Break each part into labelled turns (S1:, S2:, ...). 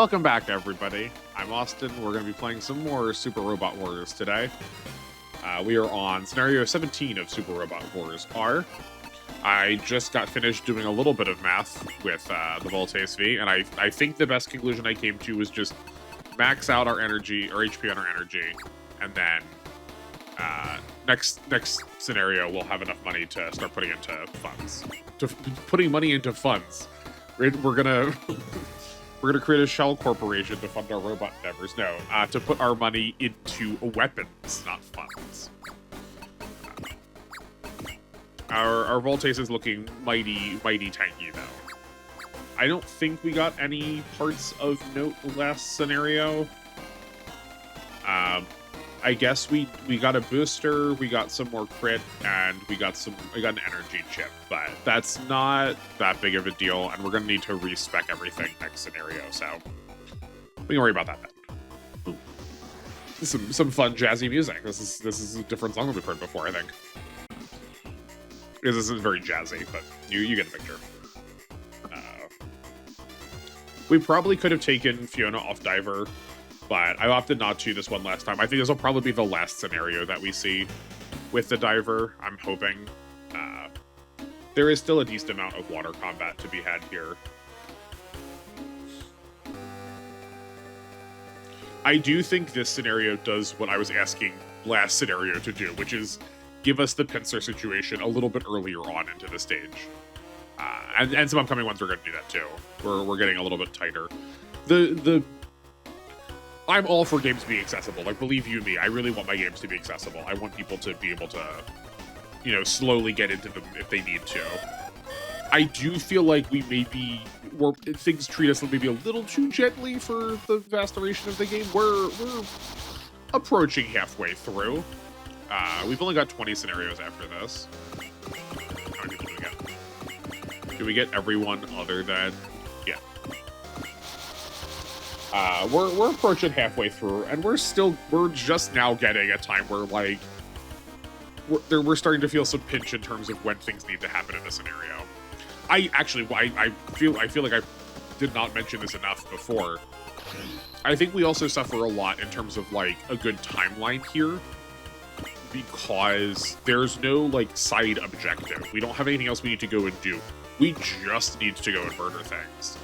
S1: Welcome back, everybody. I'm Austin. We're going to be playing some more Super Robot Wars today. We are on scenario 17 of Super Robot Wars R. I just got finished doing a little bit of math with the Voltace V, and I think the best conclusion I came to was just max out our energy, or HP on our energy, and then next scenario we'll have enough money to start putting into funds. Putting money into funds. We're gonna we're gonna create a shell corporation to fund our robot endeavors. No, to put our money into weapons, not funds. Our Voltace is looking mighty tanky though. I don't think we got any parts of note last scenario. I guess we got a booster, we got some more crit, and we got an energy chip, but that's not that big of a deal, and we're gonna need to respec everything next scenario, so we can worry about that then. Some fun jazzy music. This is a different song than we've heard before, I think. Because this isn't very jazzy, but you get the picture. We probably could have taken Fiona off Diver, but I opted not to this one last time. I think this will probably be the last scenario that we see with the Diver, I'm hoping. There is still a decent amount of water combat to be had here. I do think this scenario does what I was asking last scenario to do, which is give us the pincer situation a little bit earlier on into the stage. And some upcoming ones are going to do that too. We're getting a little bit tighter. I'm all for games being accessible. Like, believe you me, I really want my games to be accessible. I want people to be able to, you know, slowly get into them if they need to. I do feel like things treat us maybe a little too gently for the vast duration of the game. We're approaching halfway through. We've only got 20 scenarios after this. How many people do we get? Do we get everyone other than... Yeah. We're approaching halfway through, and we're just now getting a time where, like, we're starting to feel some pinch in terms of when things need to happen in the scenario. I feel like I did not mention this enough before. I think we also suffer a lot in terms of, like, a good timeline here, because there's no, like, side objective. We don't have anything else we need to go and do. We just need to go and murder things.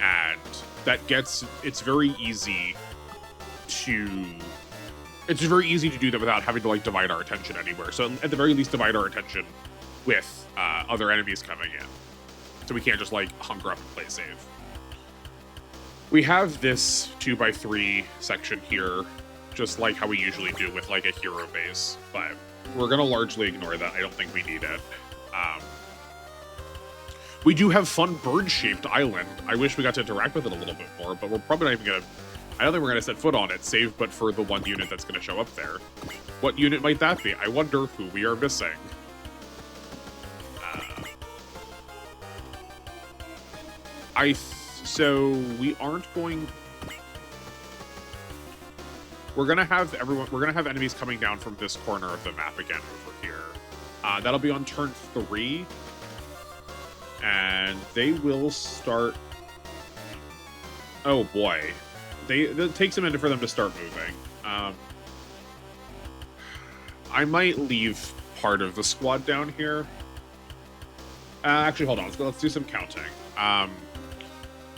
S1: And it's very easy to do that without having to, like, divide our attention anywhere. So at the very least, divide our attention with other enemies coming in. So we can't just, like, hunker up and play safe. We have this 2x3 section here, just like how we usually do with, like, a hero base, but we're gonna largely ignore that. I don't think we need it. We do have fun bird-shaped island. I wish we got to interact with it a little bit more, but we're probably not even gonna... I don't think we're gonna set foot on it, save but for the one unit that's gonna show up there. What unit might that be? I wonder who we are missing. So we aren't going... We're gonna have enemies coming down from this corner of the map again over here. That'll be on turn 3. And they will start... Oh boy. It takes a minute for them to start moving. I might leave part of the squad down here. Actually, hold on. Let's do some counting.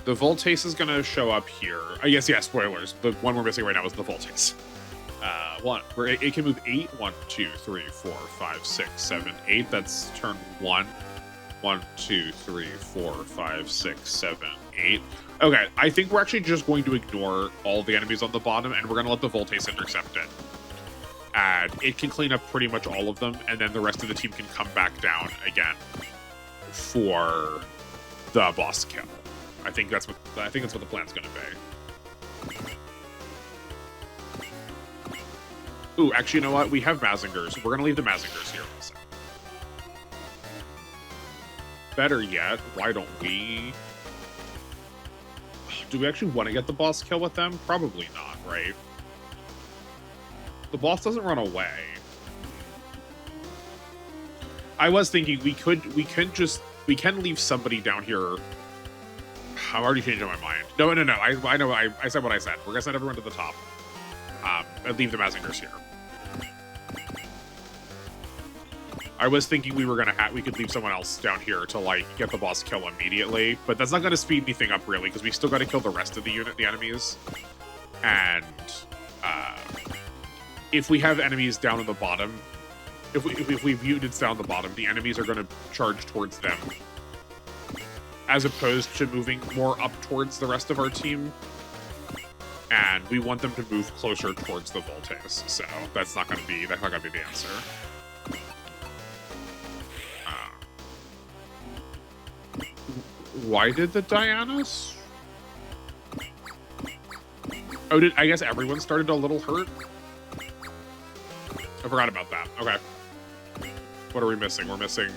S1: The Voltace is going to show up here. Yeah, spoilers. The one we're missing right now is the Voltace. It can move 8. 1, 2, 3, 4, 5, 6, 7, 8. That's turn 1. 1, 2, 3, 4, 5, 6, 7, 8. Okay, I think we're actually just going to ignore all the enemies on the bottom, and we're going to let the Voltace intercept it. And it can clean up pretty much all of them, and then the rest of the team can come back down again for the boss kill. I think that's what the plan's going to be. Ooh, actually, you know what? We have Mazingers. We're going to leave the Mazingers here for a second. Better yet, why don't we... Do we actually want to get the boss kill with them? Probably not, right? The boss doesn't run away. I was thinking we can leave somebody down here I'm already changing my mind. No. I know. I said what I said. We're gonna send everyone to the top. And leave the Mazingers here. I was thinking we could leave someone else down here to like get the boss kill immediately, but that's not going to speed anything up really because we still got to kill the rest of the enemies. And if we have enemies down at the bottom, if we have units down the bottom, the enemies are going to charge towards them, as opposed to moving more up towards the rest of our team. And we want them to move closer towards the Voltes, so that's not going to be the answer. Why did the Dianas? Oh, I guess everyone started a little hurt? I forgot about that. Okay. What are we missing? We're missing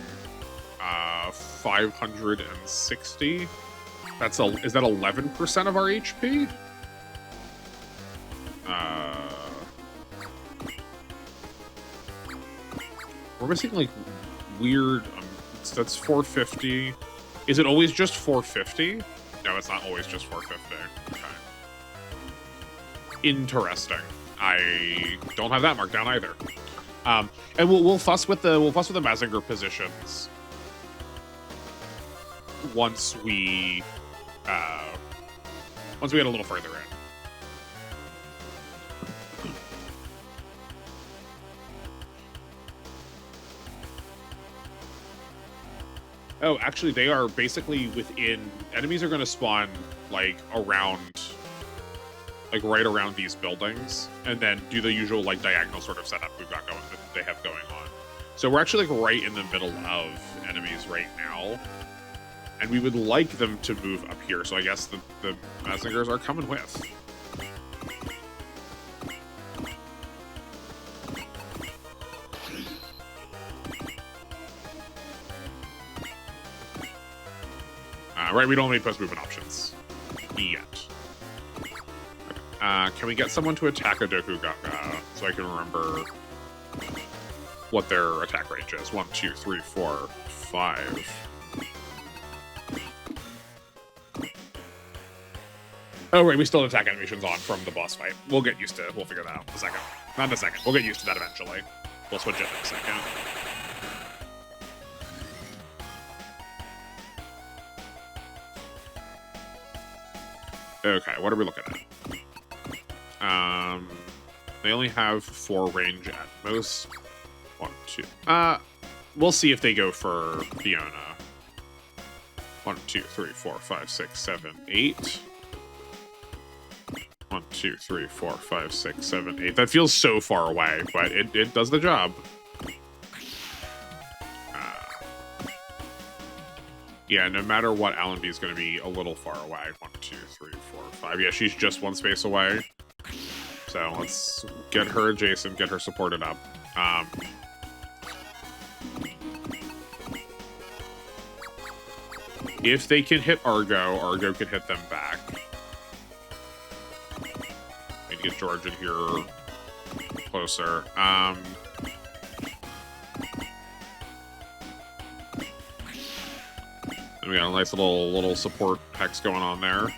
S1: 560. Is that 11% of our HP? We're missing like weird. That's 450. Is it always just 450? No, it's not always just 450. Okay. Interesting. I don't have that marked down either. And we'll fuss with the Mazinger positions once we get a little further in. Oh, actually, they are basically within... Enemies are going to spawn, like, right around these buildings, and then do the usual, like, diagonal sort of setup that they have going on. So we're actually, like, right in the middle of enemies right now, and we would like them to move up here, so I guess the Mazingers are coming with. Right, we don't have any post-movement options yet. Can we get someone to attack a Dokugaga so I can remember what their attack range is? 1, 2, 3, 4, 5. Oh, right, we still have attack animations on from the boss fight. We'll get used to it. We'll figure that out in a second. Not in a second. We'll get used to that eventually. We'll switch it in a second. Okay, what are we looking at? They only have 4 range at most. 1, 2. We'll see if they go for Fiona. 1, 2, 3, 4, 5, 6, 7, 8. 1, 2, 3, 4, 5, 6, 7, 8. That feels so far away, but it does the job. Yeah, no matter what, Allenby is going to be a little far away. 1, 2, 3, 4, 5. Yeah, she's just 1 space away. So let's get her adjacent, get her supported up. If they can hit Argo can hit them back. Need to get George in here closer. We got a nice little support hex going on there.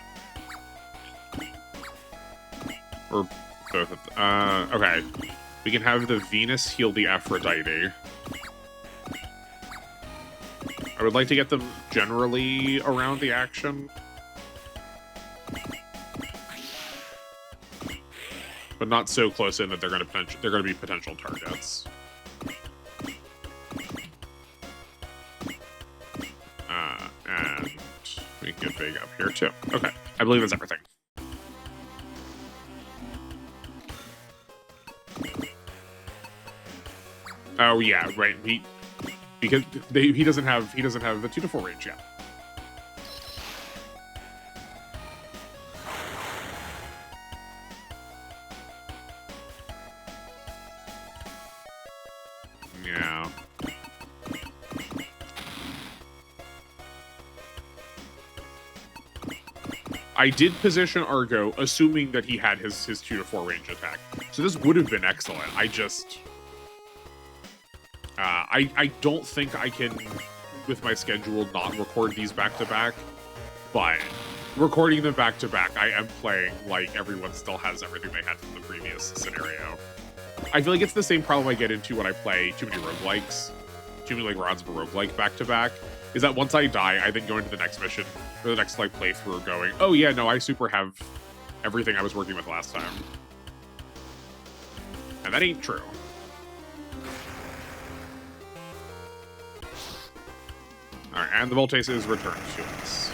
S1: Or both of them. Okay. We can have the Venus heal the Aphrodite. I would like to get them generally around the action. But not so close in that they're gonna be potential targets. And we can get big up here too. Okay, I believe that's everything. Oh yeah, right. He doesn't have the 2 to 4 range yet. Yeah. I did position Argo, assuming that he had his 2 to 4 range attack. So this would have been excellent. I just... I don't think I can, with my schedule, not record these back-to-back. But recording them back to back, I am playing like everyone still has everything they had from the previous scenario. I feel like it's the same problem I get into when I play too many roguelikes, too many like rounds of a roguelike back to back, is that once I die, I then go into the next mission, or the next like playthrough going, oh yeah, no, I super have everything I was working with last time. And that ain't true. Alright, and the Voltase is returned to us.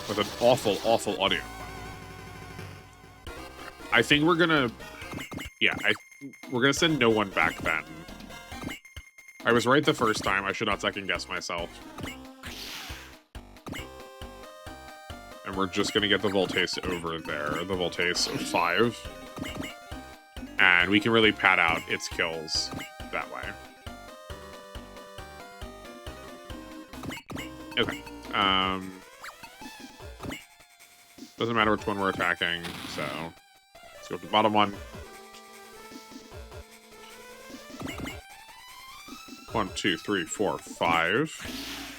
S1: With an awful, awful audio. I think we're gonna... Yeah, we're gonna send no one back then. I was right the first time. I should not second guess myself. And we're just gonna get the Voltase over there. The Voltase 5. And we can really pad out its kills that way. Okay. Doesn't matter which one we're attacking, so let's go to the bottom one. 1, 2, 3, 4, 5.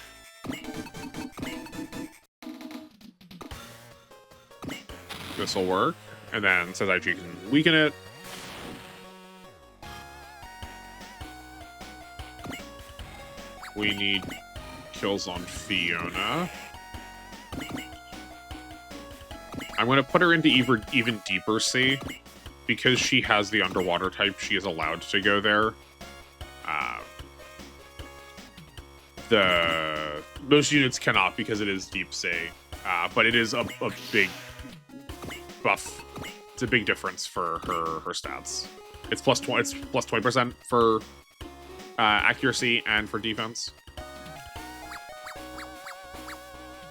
S1: This will work. And then Sazaichi can weaken it. We need kills on Fiona. I'm going to put her into even deeper sea. Because she has the underwater type, she is allowed to go there. Most units cannot because it is deep sea. But it is a big buff. It's a big difference for her stats. It's plus 20% for accuracy and for defense.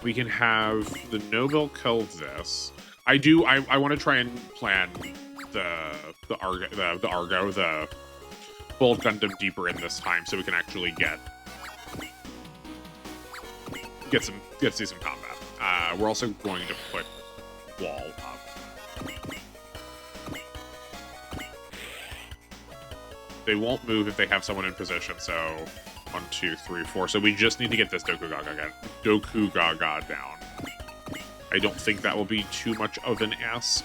S1: We can have the Nobel kill this. I want to try and plan the Bolt Gundam deeper in this time so we can actually see some combat. We're also going to put wall up. They won't move if they have someone in position, so 1, 2, 3, 4. So we just need to get this Dokugaga down. I don't think that will be too much of an ask.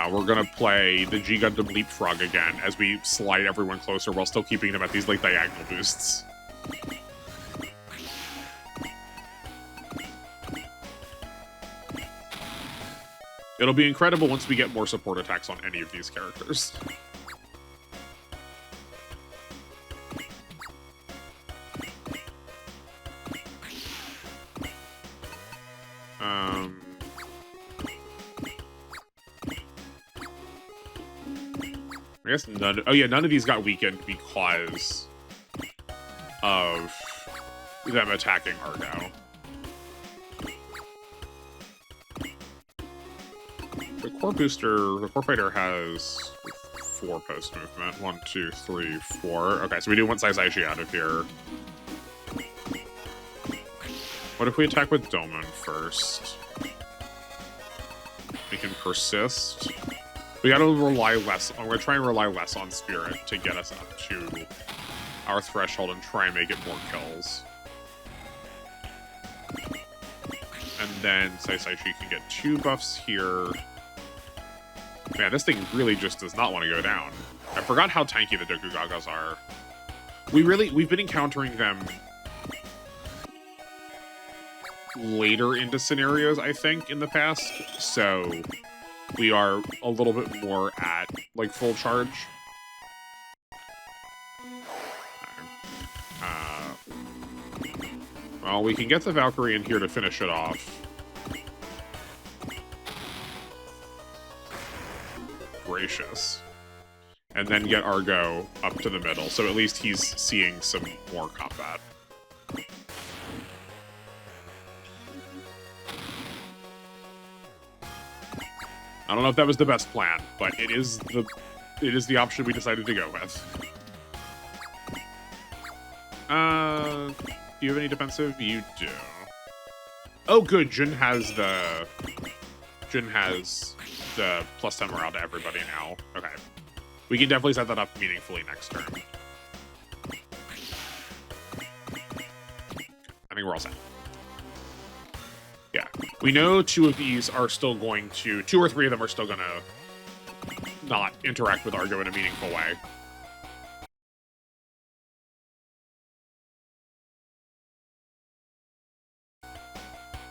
S1: We're gonna play the G Gundam Leapfrog again as we slide everyone closer while still keeping them at these like diagonal boosts. It'll be incredible once we get more support attacks on any of these characters. I guess none... Oh yeah, none of these got weakened because of them attacking Argo. The core fighter has 4 post movement. 1, 2, 3, 4. Okay, so we do want Sazaichi out of here. What if we attack with Domon first? We can persist. We gotta rely less. I'm gonna try and rely less on Spirit to get us up to our threshold and try and make it more kills. And then Sazaichi can get 2 buffs here. Man, this thing really just does not want to go down. I forgot how tanky the Dokugagas are. We've been encountering them later into scenarios, I think, in the past. So we are a little bit more at, like, full charge. Well, we can get the Valkyrie in here to finish it off. Gracious. And then get Argo up to the middle, so at least he's seeing some more combat. I don't know if that was the best plan, but it is the option we decided to go with. Do you have any defensive? You do. Oh, good. Jun has the plus 10 morale to everybody now. Okay. We can definitely set that up meaningfully next turn. think we're all set. Yeah, we know 2 of these are still going to, 2 or 3 of them are still gonna not interact with Argo in a meaningful way.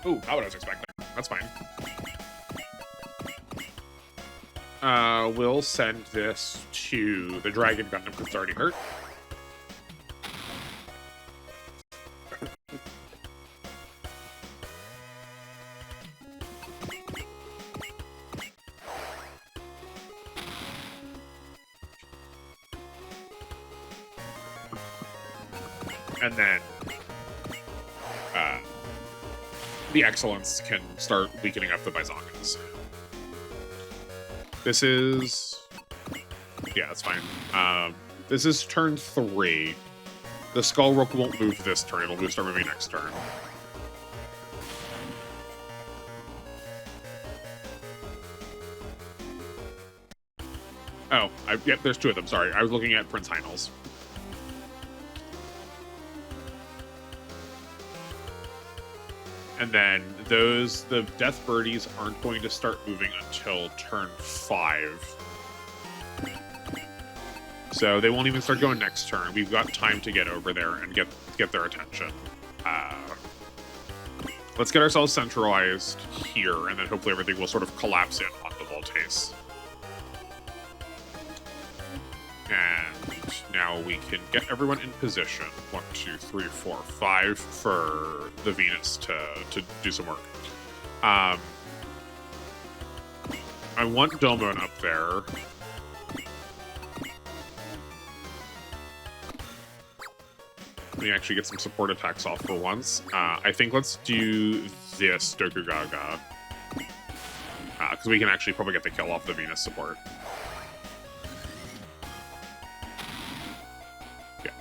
S1: Ooh, not what I was expecting. That's fine. We'll send this to the Dragon Gundam because it's already hurt. And then the Excellence can start weakening up the Bizongas. This is... yeah, that's fine. This is turn 3. The Skullrook won't move this turn. It'll just start moving next turn. Oh, yep, there's 2 of them. Sorry, I was looking at Prince Heinel's. And then the Death Birdies aren't going to start moving until turn 5. So they won't even start going next turn. We've got time to get over there and get their attention. Let's get ourselves centralized here, and then hopefully everything will sort of collapse in on the Voltace. And now we can get everyone in position. 1, 2, 3, 4, 5 for the Venus to do some work. I want Domon up there. Let me actually get some support attacks off for once. I think let's do this Dokugaga. Because we can actually probably get the kill off the Venus support. Yeah.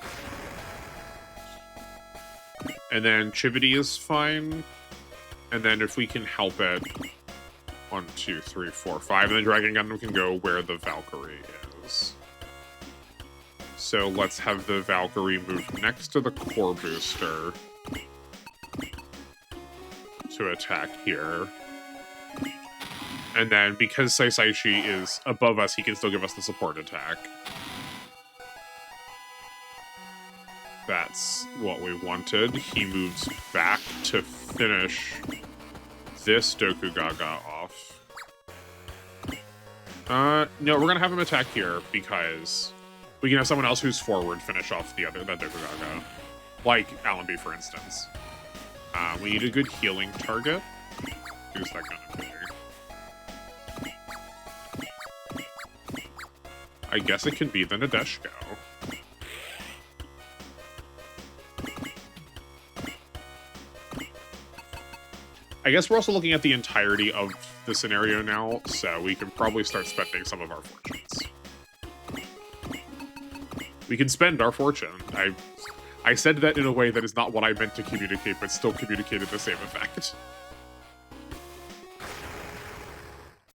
S1: And then Chivity is fine. And then if we can help it, 1, 2, 3, 4, 5. And the Dragon Gundam can go where the Valkyrie is. So let's have the Valkyrie move next to the core booster to attack here. And then because Saisaichi is above us, he can still give us the support attack. That's what we wanted. He moves back to finish this Dokugaga off. No, we're gonna have him attack here because we can have someone else who's forward finish off that Dokugaga. Like Allenby, for instance. We need a good healing target. Who's that gonna be? I guess it can be the Nadeshiko. I guess we're also looking at the entirety of the scenario now, so we can probably start spending some of our fortunes. We can spend our fortune. I said that in a way that is not what I meant to communicate, but still communicated the same effect.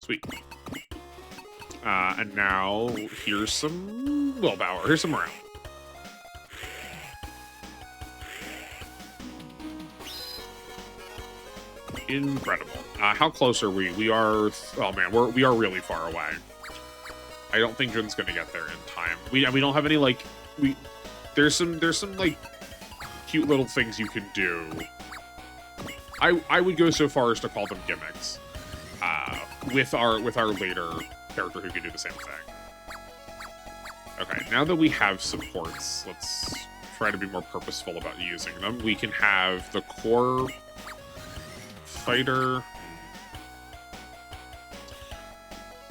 S1: Sweet. And now, here's some willpower. Here's some morale. Incredible. How close are we? We are... oh man, we are really far away. I don't think Jun's gonna get there in time. We don't have any, like... There's some like, cute little things you can do. I would go so far as to call them gimmicks. With our later character who can do the same thing. Okay, now that we have supports, let's try to be more purposeful about using them. We can have the core fighter.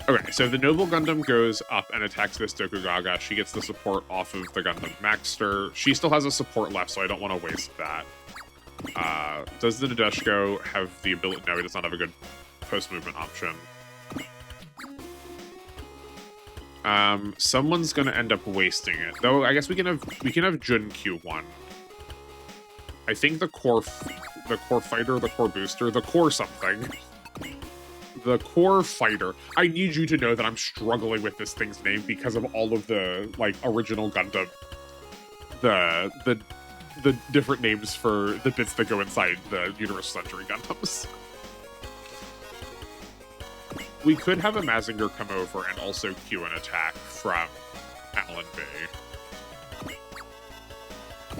S1: Okay, so the Noble Gundam goes up and attacks this Dokugaga. She gets the support off of the Gundam Maxter. She still has a support left, so I don't want to waste that. Does the Nadeshiko have the ability? No, he does not have a good post-movement option. Someone's gonna end up wasting it. Though I guess we can have Jun Q1. I think the core fighter, the core booster, the core something. The core fighter. I need you to know that I'm struggling with this thing's name because of all of the, like, original Gundam. The the different names for the bits that go inside the Universal Century Gundams. We could have a Mazinger come over and also cue an attack from Alan Bay.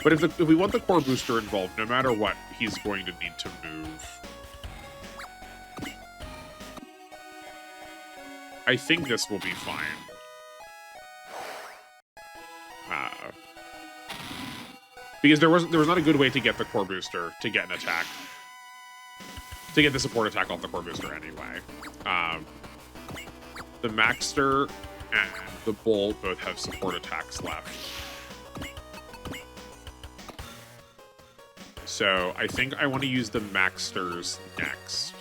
S1: But if we want the core booster involved, no matter what, he's going to need to move. I think this will be fine. Because there was not a good way to get the core booster to get an attack. To get the support attack off the core booster anyway. The Maxter and the Bolt both have support attacks left. So I think I want to use the Maxters next.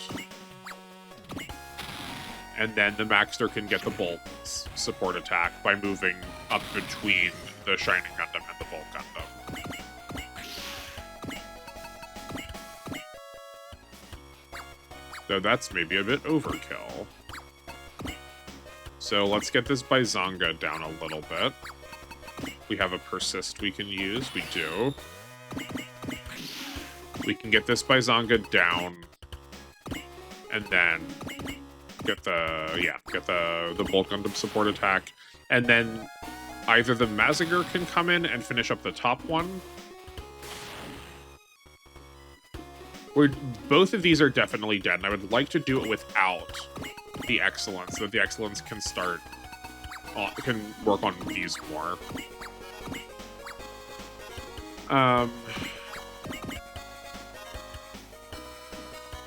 S1: And then the Maxter can get the Bolt's support attack by moving up between the Shining Gundam and the Bolt Gundam. So that's maybe a bit overkill. So let's get this Bizonga down a little bit. We have a Persist we can use. We do. We can get this Bizonga down. And then get the Bolt Gundam support attack. And then either the Mazinger can come in and finish up the top one. Both of these are definitely dead, and I would like to do it without the Excellence, so that the Excellence can can work on these more.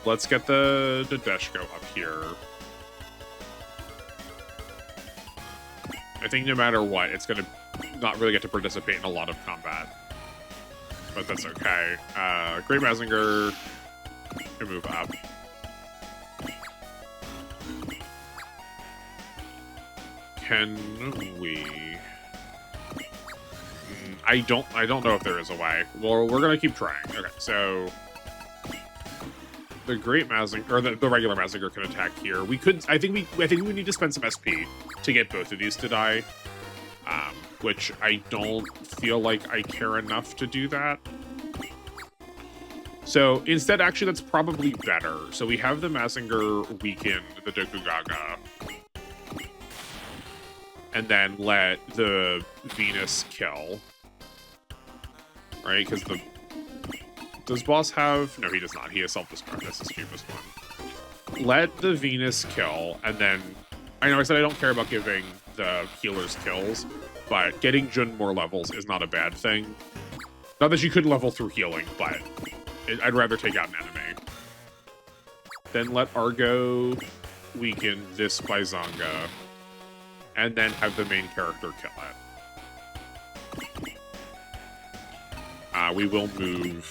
S1: Let's get the Deshko up here. I think no matter what, it's going to not really get to participate in a lot of combat. But that's okay. Great Mazinger can move up. Can we? I don't know if there is a way. Well, we're gonna keep trying. Okay, so the Great Mazinger or the regular Mazinger can attack here. We could. I think we need to spend some SP to get both of these to die. Which I don't feel like I care enough to do that. So instead, actually, that's probably better. So we have the Mazinger weaken the Dokugaga. And then let the Venus kill. Right? Because does Boss have... No, he does not. He has self-destruct. That's his cheapest one. Let the Venus kill, and then... I know I said I don't care about giving the healers kills, but getting Jun more levels is not a bad thing. Not that she could level through healing, but I'd rather take out an enemy. Then let Argo weaken this Bizonga, and then have the main character kill it. We will move...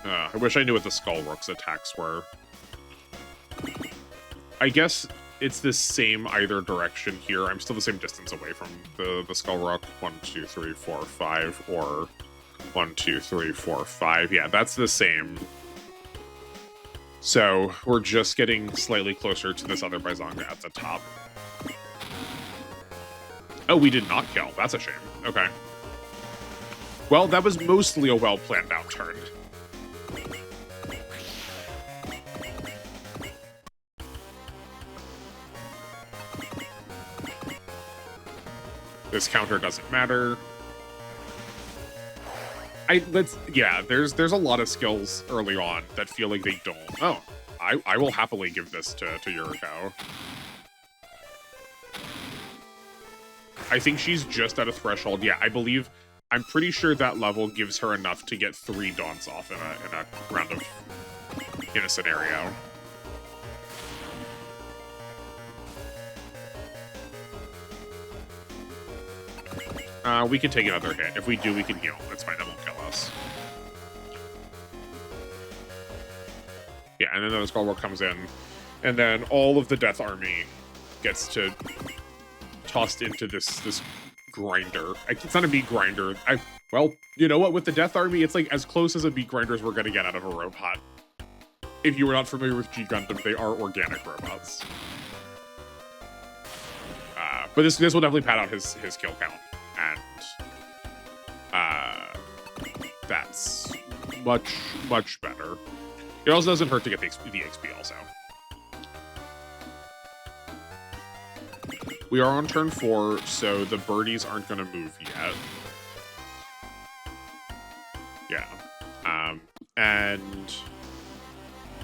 S1: I wish I knew what the Skullrook's attacks were. I guess it's the same either direction here. I'm still the same distance away from the Skullrook. 1, 2, 3, 4, 5, or 1, 2, 3, 4, 5. Yeah, that's the same. So we're just getting slightly closer to this other Bizonga at the top. Oh, we did not kill. That's a shame. Okay. Well, that was mostly a well-planned out turn. This counter doesn't matter. There's a lot of skills early on that feel like they don't. Oh, I will happily give this to Yuriko. I think she's just at a threshold. Yeah, I'm pretty sure that level gives her enough to get 3 Daunts off in a round of... in a scenario. We can take another hit. If we do, we can heal. That's fine. That won't kill us. Yeah, and then the Skullrook comes in, and then all of the Death Army gets to tossed into this grinder. It's not a meat grinder. Well, you know what? With the Death Army, it's like as close as a meat grinder as we're gonna get out of a robot. If you were not familiar with G Gundam, they are organic robots. But this will definitely pad out his kill count. And That's much, much better. It also doesn't hurt to get the XP also. We are on turn 4, so the birdies aren't going to move yet. Yeah. And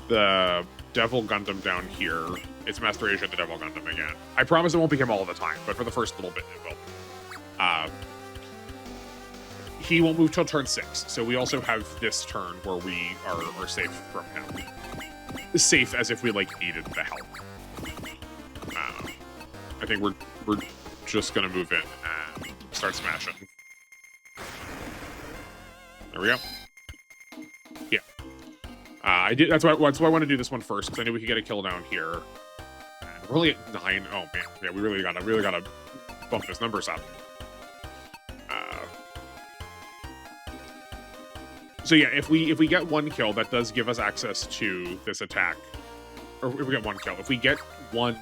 S1: the Devil Gundam down here, it's Master Asia, the Devil Gundam again. I promise it won't be him all the time, but for the first little bit it will. He won't move till turn 6, so we also have this turn where we are safe from him. Safe as if we, like, needed the help. I think we're just gonna move in and start smashing. There we go. Yeah. I did. That's why I want to do this one first, because I knew we could get a kill down here. And we're only at 9. Oh man, yeah, we really gotta bump those numbers up. So yeah, if we get 1 kill, that does give us access to this attack. Or if we get 1 kill, if we get 1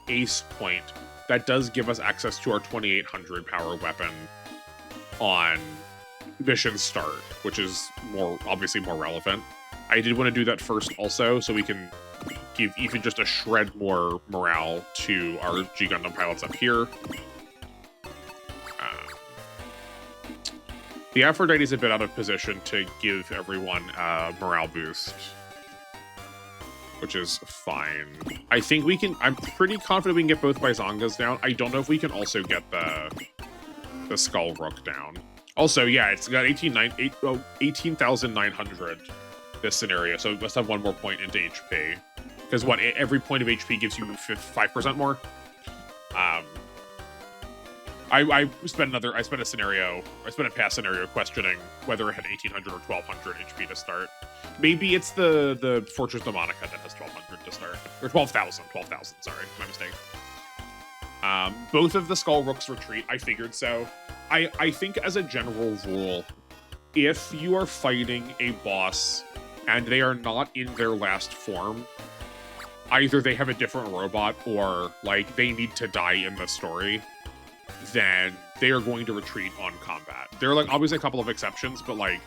S1: ace point, that does give us access to our 2800 power weapon on mission start, which is obviously more relevant. I did want to do that first also, so we can give even just a shred more morale to our G Gundam pilots up here. The Aphrodite is a bit out of position to give everyone a morale boost, which is fine. I think we can. I'm pretty confident we can get both Bizongas down. I don't know if we can also get the Skull Rook down. Also, yeah, it's got 18,900 this scenario, so it must have 1 more point into HP. Because what? Every point of HP gives you 5% more. I spent a past scenario questioning whether it had 1,800 or 1,200 HP to start. Maybe it's the Fortress Demonica that has 1,200 to start. Or 12,000, sorry, my mistake. Both of the Skull Rooks retreat, I figured so. I think as a general rule, if you are fighting a boss and they are not in their last form, either they have a different robot or, like, they need to die in the story, then they are going to retreat on combat. There are, like, obviously a couple of exceptions, but, like,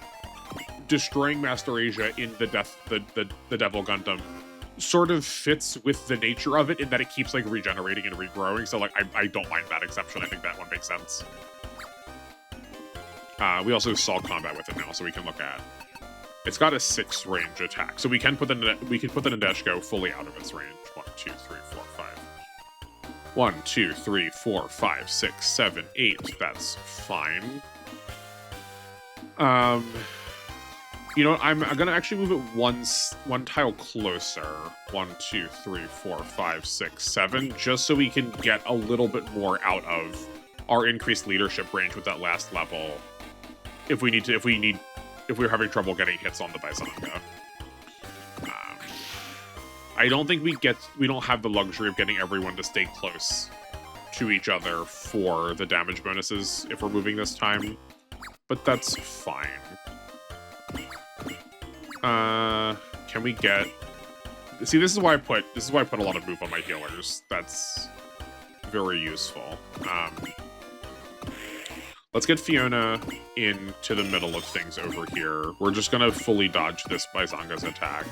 S1: destroying Master Asia in the Devil Gundam sort of fits with the nature of it in that it keeps, like, regenerating and regrowing, so, like, I don't mind that exception. I think that one makes sense. We also saw combat with it now, so we can look at. It's got a 6 range attack, so we can put the Nadeshiko fully out of its range. 1, 2, 3, 4, 5. 1, 2, 3, 4, 5, 6, 7, 8. That's fine. You know, I'm gonna actually move it one tile closer. 1, 2, 3, 4, 5, 6, 7, just so we can get a little bit more out of our increased leadership range with that last level. If we're having trouble getting hits on the Bizonga. I don't think we don't have the luxury of getting everyone to stay close to each other for the damage bonuses if we're moving this time, but that's fine. Can we get? See, this is why I put a lot of move on my healers. That's very useful. Let's get Fiona into the middle of things over here. We're just gonna fully dodge this Bizonga's attack.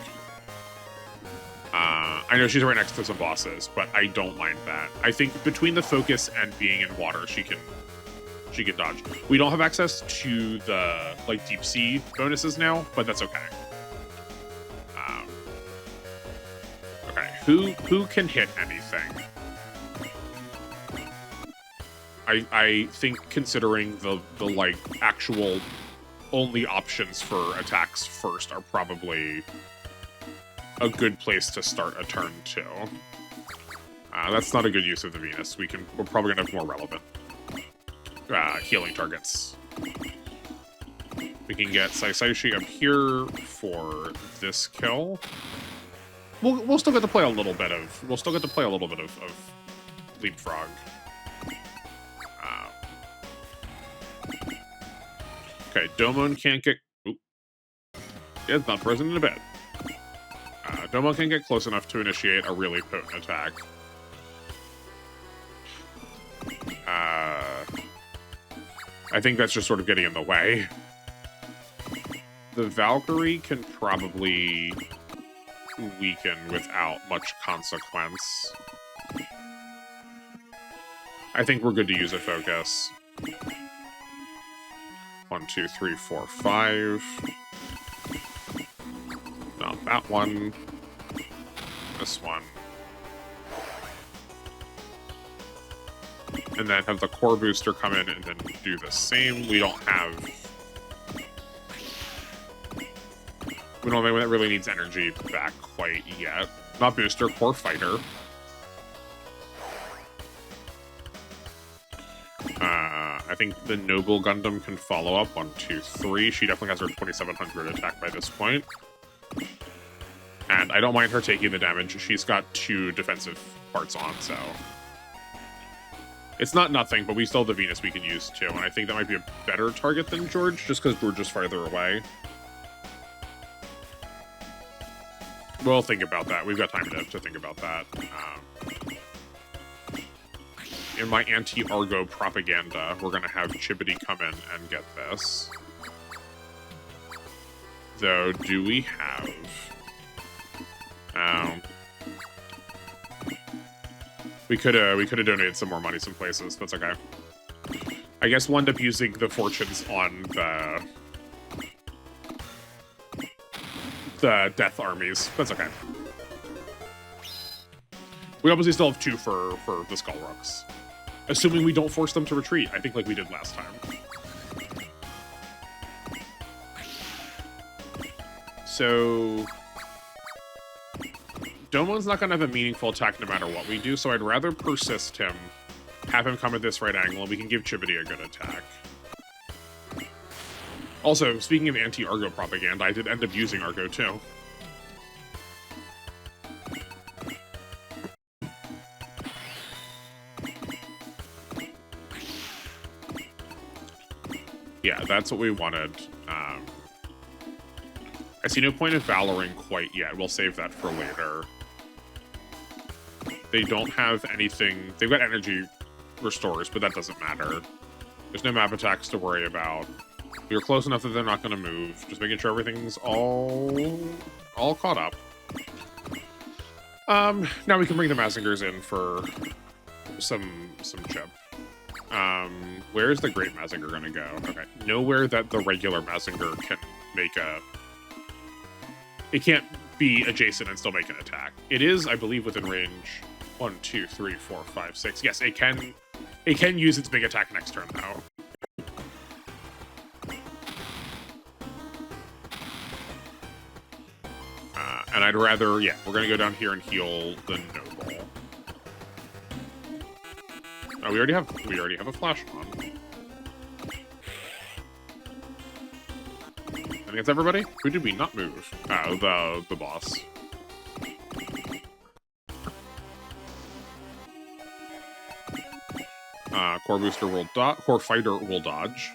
S1: I know she's right next to some bosses, but I don't mind that. I think between the focus and being in water, she can dodge. We don't have access to the, like, deep sea bonuses now, but that's okay. Okay, who can hit anything? I think considering the like actual only options for attacks first are probably a good place to start a turn 2. That's not a good use of the Venus. We're probably gonna have more relevant healing targets. We can get Saisaishi up here for this kill. We'll still get to play a little bit of leapfrog. Okay, Domon can't get. Oop. Yeah, it's not present in a bed. Domon can get close enough to initiate a really potent attack. I think that's just sort of getting in the way. The Valkyrie can probably weaken without much consequence. I think we're good to use a focus. 1, 2, 3, 4, 5. No, that one. This one. And then have the core booster come in and then do the same. We don't have... We don't have anyone that really needs energy back quite yet. Not booster, core fighter. I think the Noble Gundam can follow up. 1, 2, 3. She definitely has her 2700 attack by this point. And I don't mind her taking the damage. She's got 2 defensive parts on, so... It's not nothing, but we still have the Venus we can use too, and I think that might be a better target than George, just because we're just farther away. We'll think about that. We've got time to think about that. In my anti-Argo propaganda, we're going to have Chibity come in and get this. Though, do we have... We could have donated some more money some places. That's okay. I guess we'll end up using the fortunes on the Death armies. That's okay. We obviously still have 2 for the Skull Rooks. Assuming we don't force them to retreat, I think like we did last time. So... Domon's not going to have a meaningful attack no matter what we do, so I'd rather persist him, have him come at this right angle, and we can give Chibity a good attack. Also, speaking of anti-Argo propaganda, I did end up using Argo too. Yeah, that's what we wanted. I see no point of Valoring quite yet. We'll save that for later. They don't have anything... They've got energy restores, but that doesn't matter. There's no map attacks to worry about. We're close enough that they're not going to move. Just making sure everything's all caught up. Now we can bring the Mazingers in for some chip. Where's the Great Mazinger going to go? Okay. Nowhere that the regular Mazinger can make a... It can't be adjacent and still make an attack. It is, I believe, within range 1, 2, 3, 4, 5, 6. Yes, it can use its big attack next turn, though. And I'd rather, yeah, we're going to go down here and heal the Noble. Oh, we already have a flash on. I think it's everybody. Who did we not move? Oh, the boss. Core booster will dodge. Core fighter will dodge.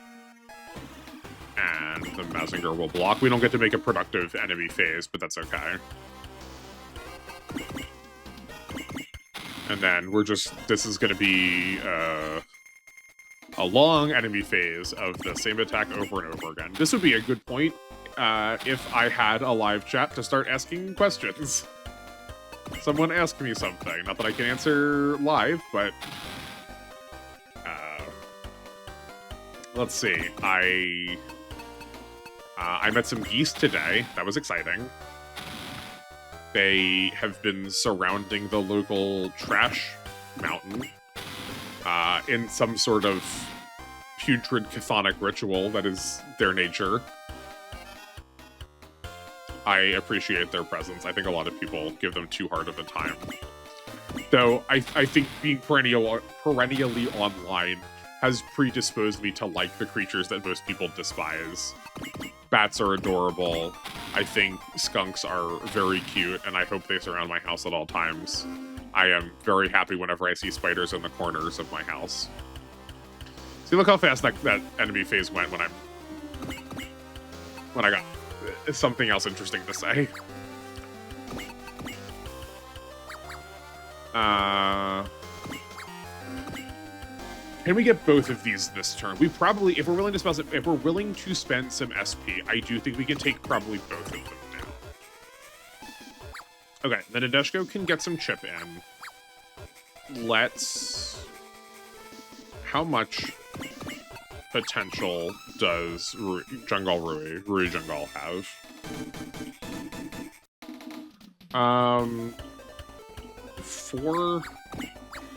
S1: And the Mazinger will block. We don't get to make a productive enemy phase, but that's okay. And then we're just... This is going to be a long enemy phase of the same attack over and over again. This would be a good point if I had a live chat to start asking questions. Someone ask me something. Not that I can answer live, but... let's see. I met some geese today. That was exciting. They have been surrounding the local trash mountain in some sort of putrid chthonic ritual that is their nature. I appreciate their presence. I think a lot of people give them too hard of a time. Though I think being perennially online has predisposed me to like the creatures that most people despise. Bats are adorable. I think skunks are very cute, and I hope they surround my house at all times. I am very happy whenever I see spiders in the corners of my house. See, look how fast that enemy phase went when I got something else interesting to say. Can we get both of these this turn? We probably, if we're willing to spend some SP, I do think we can take probably both of them down. Okay, then Nadeshko can get some chip in. Let's... How much potential does Rui Jungle have?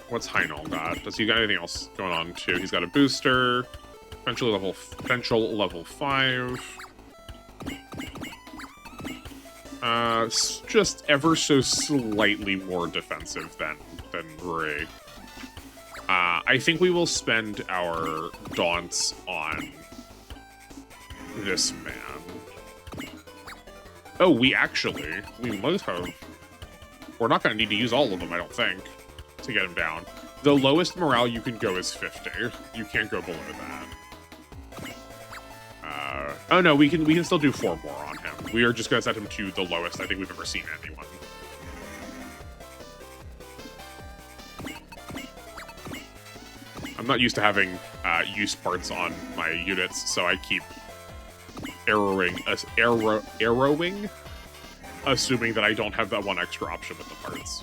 S1: What's Heinol got? Does he got anything else going on too? He's got a booster, potential level 5. Just ever so slightly more defensive than Rui. I think we will spend our daunts on this man. Oh, we might have. We're not going to need to use all of them, I don't think, to get him down. The lowest morale you can go is 50. You can't go below that. Oh no, we can still do 4 more on him. We are just going to set him to the lowest I think we've ever seen anyone. I'm not used to having use parts on my units, so I keep arrowing, assuming that I don't have that one extra option with the parts.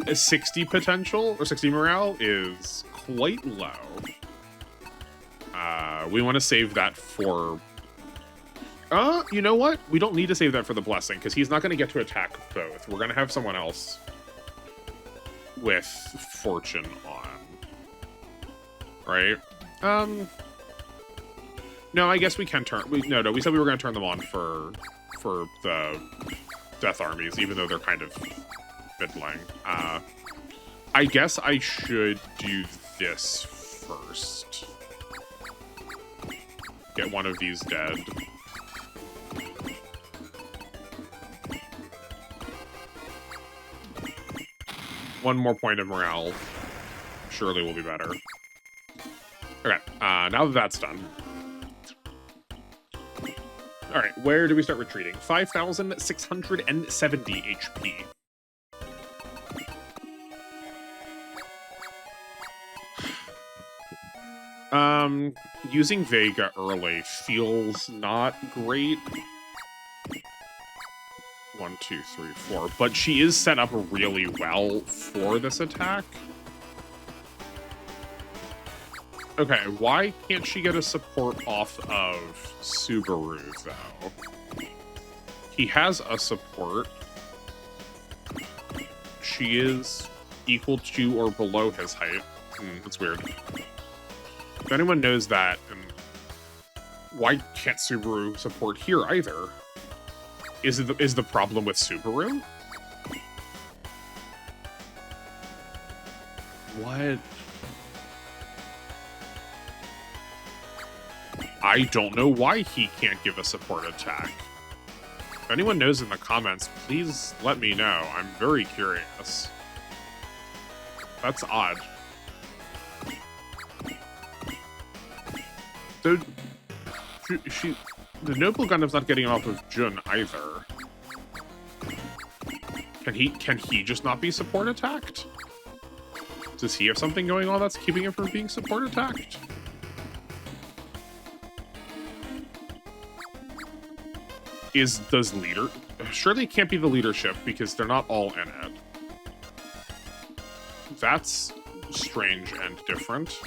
S1: A 60 potential, or 60 morale, is quite low. We want to save that for... you know what? We don't need to save that for the Blessing, because he's not going to get to attack both. We're going to have someone else with Fortune on. Right? No, I guess we can turn... No, we said we were going to turn them on for the Death Armies, even though they're kind of middling. I guess I should do this first. Get one of these dead. One more point of morale surely will be better. Okay, now that that's done. Alright, where do we start retreating? 5,670 HP. Using Vega early feels not great. 1, 2, 3, 4. But she is set up really well for this attack. Okay, why can't she get a support off of Subaru, though? He has a support. She is equal to or below his height. That's weird. If anyone knows that, and why can't Subaru support here either? Is the problem with Subaru? What? I don't know why he can't give a support attack. If anyone knows in the comments, please let me know. I'm very curious. That's odd. So, the Noble Gundam's not getting off of Jun either. Can he just not be support attacked? Does he have something going on that's keeping him from being support attacked? Does leader... Surely it can't be the leadership because they're not all in it. That's strange and different.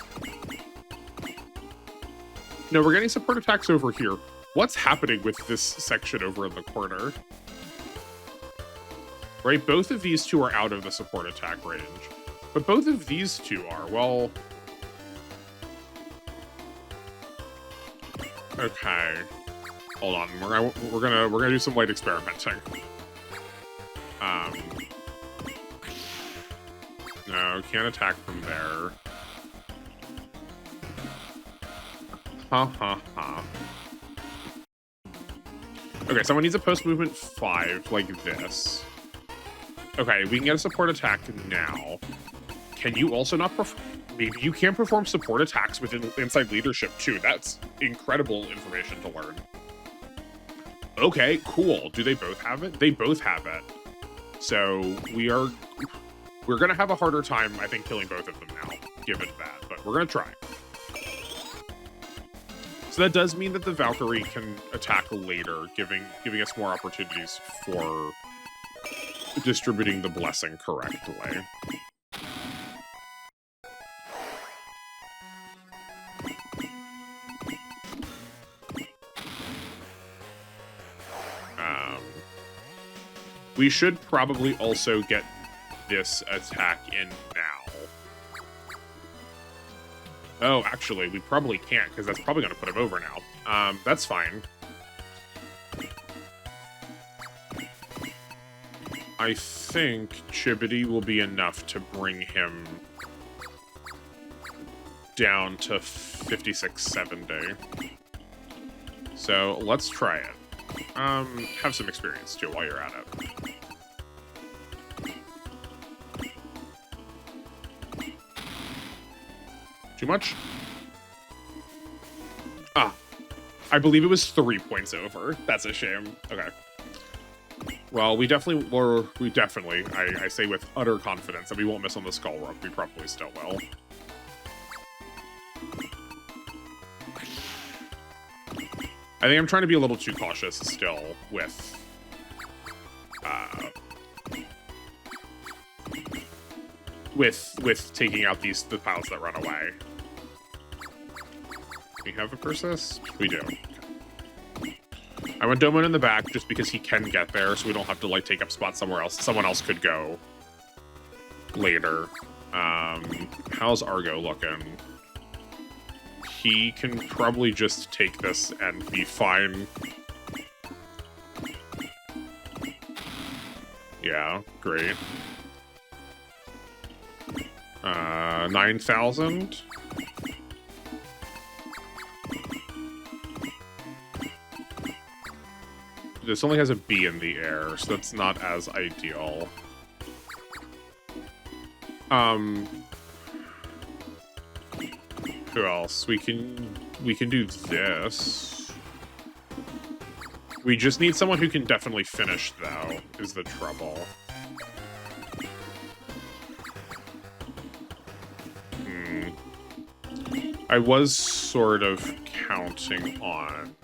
S1: No, we're getting support attacks over here. What's happening with this section over in the corner? Right, both of these two are out of the support attack range. But both of these two are, well... Okay. Hold on, we're gonna do some light experimenting. No, can't attack from there. Okay, someone needs a post movement 5 like this. Okay, we can get a support attack now. Can you also not perform? Maybe you can perform support attacks inside leadership too. That's incredible information to learn. Okay, cool. Do they both have it? They both have it. So we're gonna have a harder time, I think, killing both of them now, given that. But We're gonna try. So that does mean that the Valkyrie can attack later, giving us more opportunities for distributing the blessing correctly. We should probably also get this attack in now. Oh, actually, we probably can't, because that's probably going to put him over now. That's fine. I think Chibity will be enough to bring him down to 56-70. So let's try it. Have some experience too while you're at it. Too much? Ah, I believe it was 3 points over. That's a shame. Okay. Well, we definitely, I say with utter confidence that we won't miss on the Skull Rook. We probably still will. I think I'm trying to be a little too cautious still with taking out the pilots that run away. We have a persist? We do. I went Domon in the back just because he can get there, so we don't have to like take up spots somewhere else. Someone else could go later. How's Argo looking? He can probably just take this and be fine. Yeah, great. 9,000. This only has a B in the air, so that's not as ideal. Who else? We can do this. We just need someone who can definitely finish, though, is the trouble. I was sort of counting on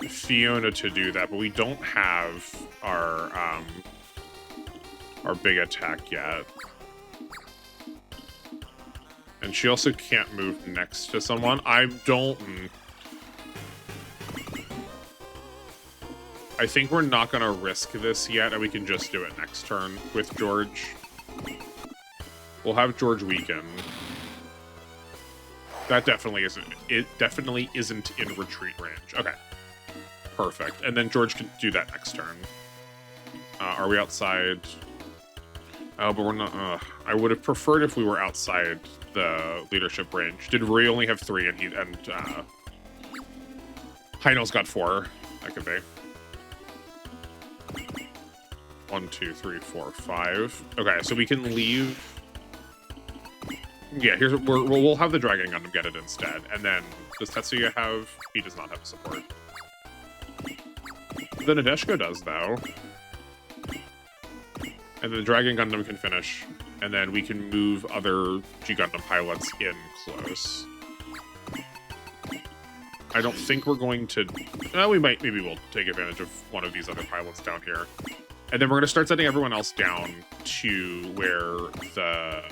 S1: Fiona to do that, but we don't have our big attack yet. And she also can't move next to someone. I think we're not going to risk this yet, and we can just do it next turn with George. We'll have George weaken. That definitely isn't. It definitely isn't in retreat range. Okay. Perfect. And then George can do that next turn. Are we outside? Oh, but we're not. I would have preferred if we were outside the leadership range. Did Rui only have 3 and Heinel's got 4? That could be. 1, 2, 3, 4, 5. Okay, so we can leave. Yeah, we'll have the Dragon Gundam get it instead. And then, does Tetsuya have... He does not have support. The Nadeshiko does, though. And the Dragon Gundam can finish. And then we can move other G Gundam pilots in close. I don't think we're going to... maybe we'll take advantage of one of these other pilots down here. And then we're going to start sending everyone else down to where the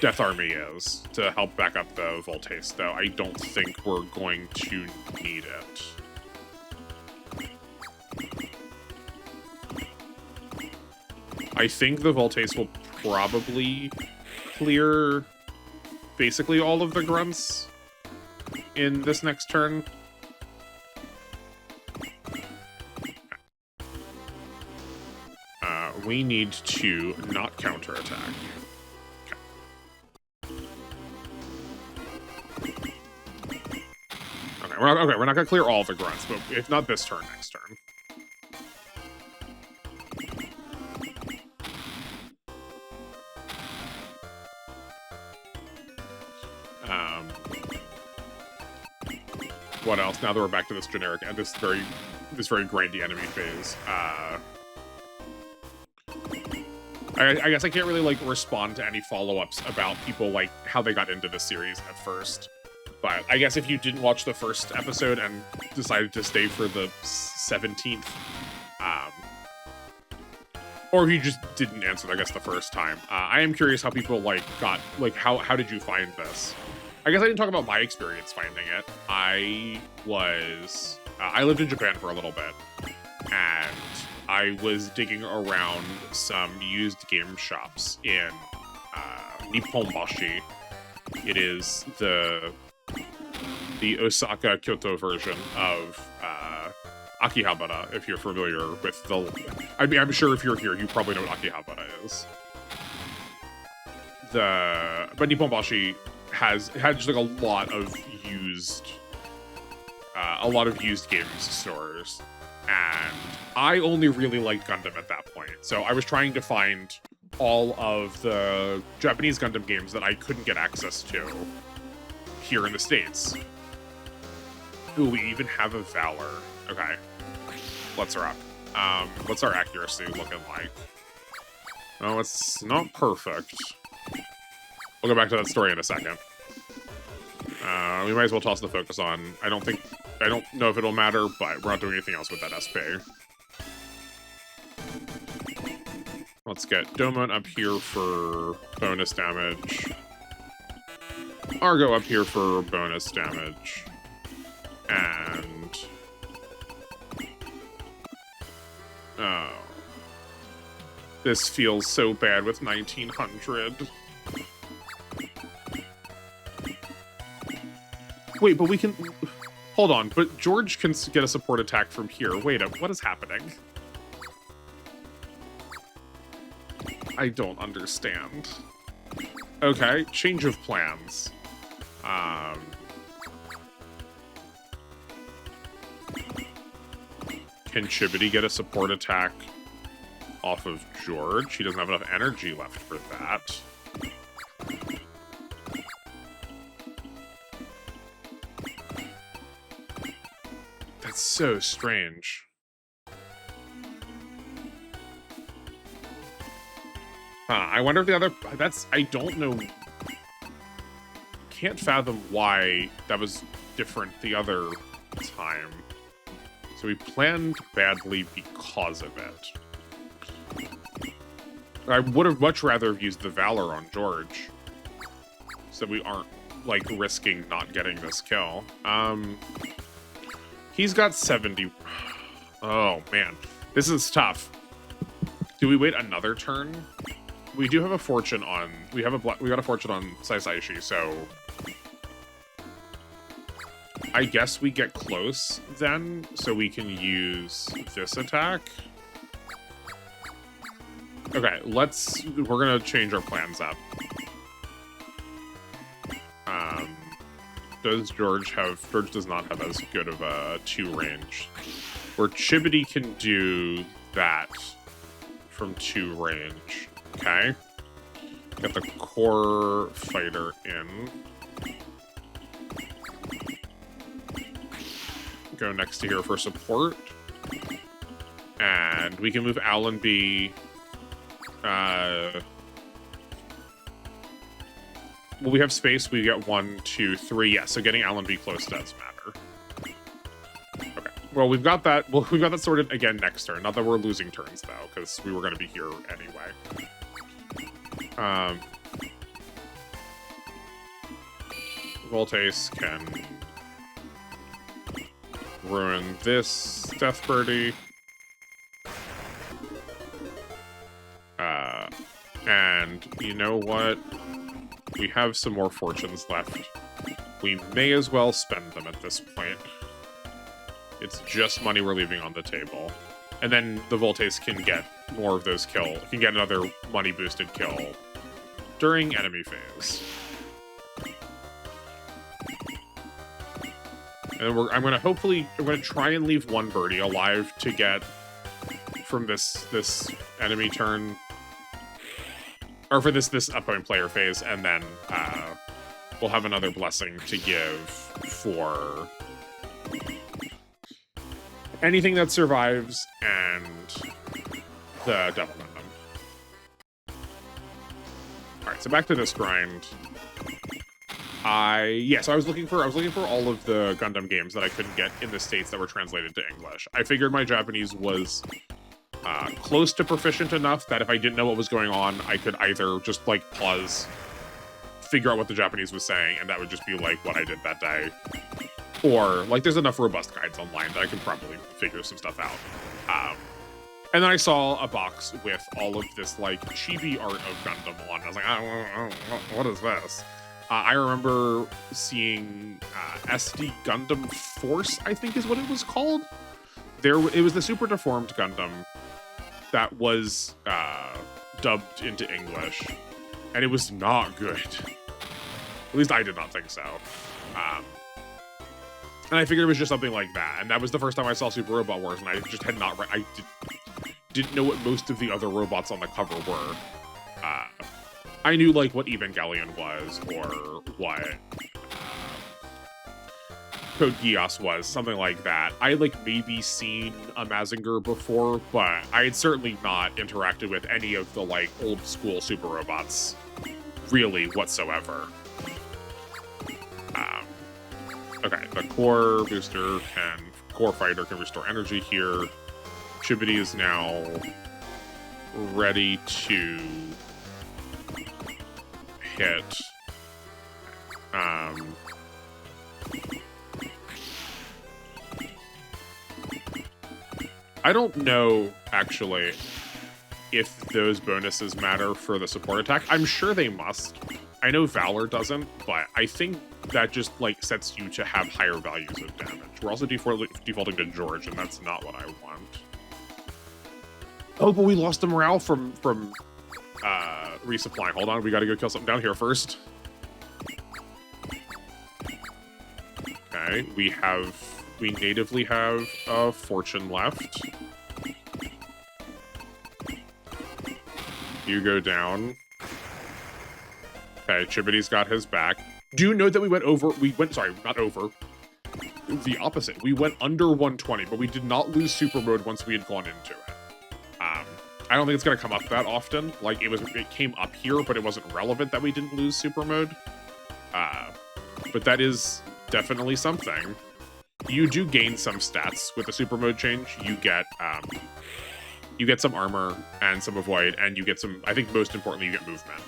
S1: Death Army is to help back up the Voltace, though I don't think we're going to need it. I think the Voltace will probably clear basically all of the grunts in this next turn. We need to not counterattack. Okay, we're not gonna clear all the grunts, but if not this turn, next turn. What else? Now that we're back to this generic and this very grindy enemy phase. I guess I can't really like respond to any follow-ups about people like how they got into the series at first. But I guess if you didn't watch the first episode and decided to stay for the 17th, or if you just didn't answer, I guess, the first time, I am curious how people like got like how did you find this? I guess I didn't talk about my experience finding it. I lived in Japan for a little bit, and I was digging around some used game shops in Nipponbashi. It is the Osaka Kyoto version of Akihabara, if you're familiar with the... I mean, I'm sure if you're here, you probably know what Akihabara is. But Nipponbashi had just like a lot of used games stores, and I only really liked Gundam at that point. So I was trying to find all of the Japanese Gundam games that I couldn't get access to here in the States. Ooh, we even have a Valor. Okay. Let's her up. What's our accuracy looking like? Oh, it's not perfect. We'll go back to that story in a second. We might as well toss the focus on. I don't know if it'll matter, but we're not doing anything else with that SP. Let's get Domon up here for bonus damage. Argo up here for bonus damage. And... oh. This feels so bad with 1900. Wait, but we can... hold on, but George can get a support attack from here. Wait up, what is happening? I don't understand. Okay, change of plans. Can Chibity get a support attack off of George? He doesn't have enough energy left for that. That's so strange. I wonder if the other... I don't know. Can't fathom why that was different the other time. So we planned badly because of it. I would have much rather have used the Valor on George, so we aren't, like, risking not getting this kill. He's got 70. Oh, man. This is tough. Do we wait another turn? We do have a fortune on... we got a fortune on Saisaishi, so... I guess we get close, then, so we can use this attack. Okay, we're gonna change our plans up. George does not have as good of a 2 range. Where Chibity can do that from 2 range. Okay. Get the core fighter in. Go next to here for support. And we can move Allenby. Well, we have space. We get 1, 2, 3. Yeah, so getting Allenby close does matter. Okay. Well, we've got that. Well, we've got that sorted again next turn. Not that we're losing turns though, because we were going to be here anyway. Voltace can ruin this Death Birdie. And you know what? We have some more fortunes left. We may as well spend them at this point. It's just money we're leaving on the table. And then the Voltace can get more of those kills. Can get another money-boosted kill during enemy phase. And I'm gonna try and leave 1 birdie alive to get from this enemy turn, or for this upcoming player phase, and then we'll have another blessing to give for anything that survives and the Devil Gundam. right, so back to this grind. So I was looking for all of the Gundam games that I couldn't get in the States that were translated to English. I figured my Japanese was close to proficient enough that if I didn't know what was going on, I could either just like pause, figure out what the Japanese was saying, and that would just be like what I did that day. Or like there's enough robust guides online that I could probably figure some stuff out. And then I saw a box with all of this like chibi art of Gundam on. I was like, oh, what is this? I remember seeing SD Gundam Force, I think is what it was called. It was the super deformed Gundam that was dubbed into English, and it was not good. At least I did not think so. And I figured it was just something like that, and that was the first time I saw Super Robot Wars, and I just had not read. I didn't know what most of the other robots on the cover were. I knew like what Evangelion was, or what Code Geass was, something like that. I had like maybe seen a Mazinger before, but I had certainly not interacted with any of the like old school super robots really whatsoever. Okay, the core fighter can restore energy here. Chibity is now ready to hit. I don't know, actually, if those bonuses matter for the support attack. I'm sure they must. I know Valor doesn't, but I think that just, like, sets you to have higher values of damage. We're also defaulting to George, and that's not what I want. Oh, but we lost the morale from resupplying. Hold on, we gotta go kill something down here first. Okay, we natively have a fortune left. You go down. Okay, Chibity's got his back. Do you know that the opposite. We went under 120, but we did not lose super mode once we had gone into it. I don't think it's gonna come up that often. Like, it came up here, but it wasn't relevant that we didn't lose super mode. But that is definitely something. You do gain some stats with the super mode change. You get some armor and some avoid, and you get some, I think most importantly, you get movement.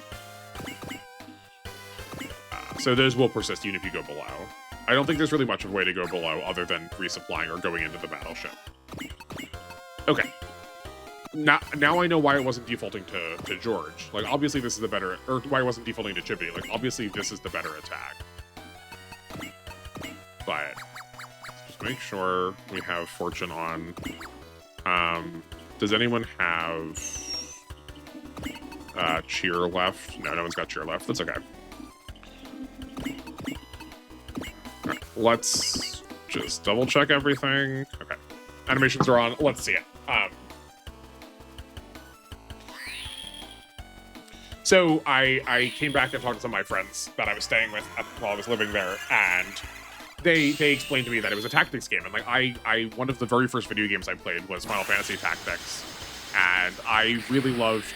S1: So those will persist even if you go below. I don't think there's really much of a way to go below other than resupplying or going into the battleship. Okay. Now I know why it wasn't defaulting to George. Like, obviously this is the better, or why it wasn't defaulting to Chibity. Like, obviously this is the better attack. But just make sure we have Fortune on. Does anyone have Cheer left? No one's got Cheer left. That's okay. All right, let's just double check everything. Okay, animations are on. Let's see it. So I came back and talked to some of my friends that I was staying with while I was living there, and they explained to me that it was a tactics game. And like one of the very first video games I played was Final Fantasy Tactics, and I really loved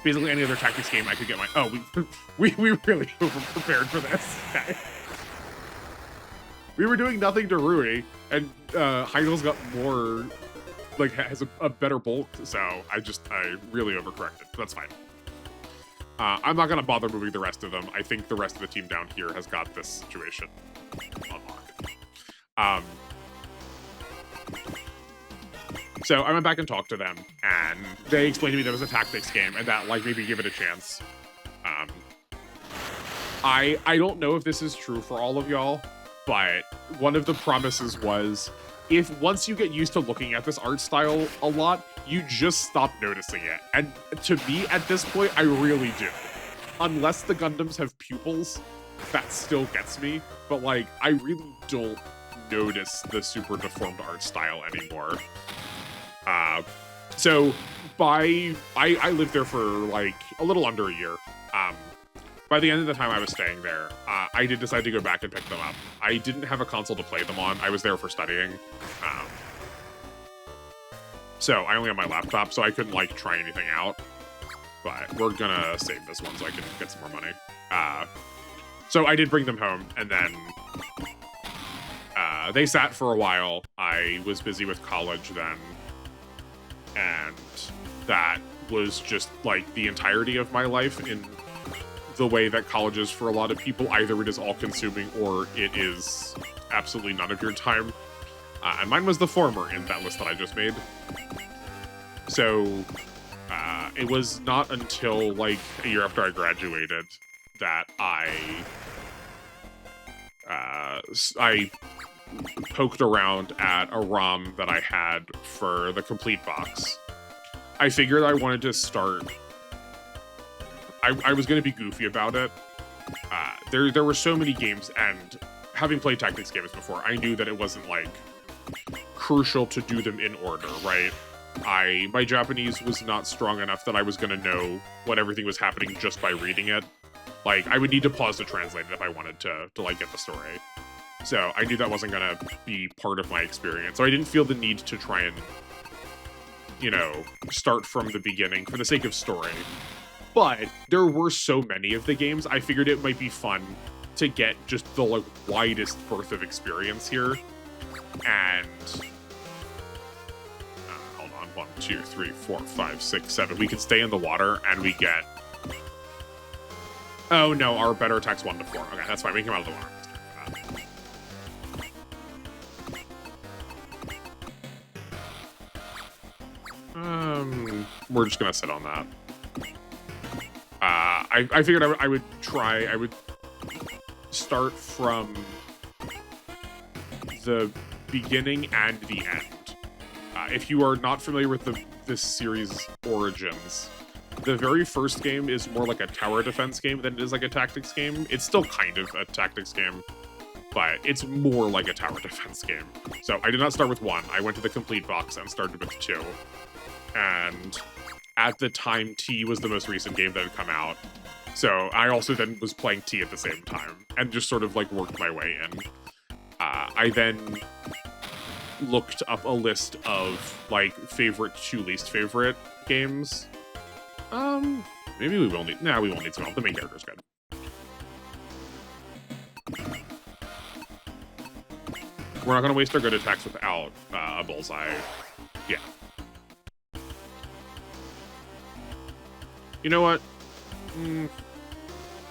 S1: basically any other tactics game I could get my. Oh, we really over-prepared for this. Okay. We were doing nothing to Rui, and Heidel's got more, like, has a better bulk, so I really overcorrected. That's fine. I'm not going to bother moving the rest of them. I think the rest of the team down here has got this situation on lock. So I went back and talked to them, and they explained to me there was a tactics game, and that, like, maybe give it a chance. I don't know if this is true for all of y'all, but one of the promises was, if once you get used to looking at this art style a lot, you just stop noticing it. And to me, at this point, I really do. Unless the Gundams have pupils, that still gets me. But, like, I really don't notice the super deformed art style anymore. So I lived there for, like, a little under a year. By the end of the time I was staying there, I did decide to go back and pick them up. I didn't have a console to play them on. I was there for studying. So I only had my laptop, so I couldn't, like, try anything out. but we're gonna save this one so I can get some more money. So I did bring them home, and then they sat for a while. I was busy with college then, and that was just like the entirety of my life in the way that college is for a lot of people. Either it is all-consuming or it is absolutely none of your time. And mine was the former in that list that I just made. So it was not until like a year after I graduated that I poked around at a ROM that I had for the complete box. I figured I wanted to start. I was going to be goofy about it. There were so many games, and having played tactics games before, I knew that it wasn't like crucial to do them in order, right? My Japanese was not strong enough that I was going to know what everything was happening just by reading it. Like, I would need to pause to translate it if I wanted to like get the story. So I knew that wasn't going to be part of my experience. So I didn't feel the need to try and, you know, start from the beginning for the sake of story. But there were so many of the games, I figured it might be fun to get just the like widest berth of experience here. And hold on, 1, 2, 3, 4, 5, 6, 7. We can stay in the water and we get. Oh no, our better attack's 1 to 4. Okay, that's fine. We can come out of the water. We're just gonna sit on that. I figured I would start from the beginning and the end. If you are not familiar with this series' origins, the very first game is more like a tower defense game than it is like a tactics game. It's still kind of a tactics game, but it's more like a tower defense game. So I did not start with 1. I went to the complete box and started with 2. And at the time, T was the most recent game that had come out. So I also then was playing T at the same time and just sort of like worked my way in. I then looked up a list of like favorite to least favorite games. Maybe we will need. Nah, we won't need some help. The main character's good. We're not gonna waste our good attacks without a bullseye. Yeah. You know what?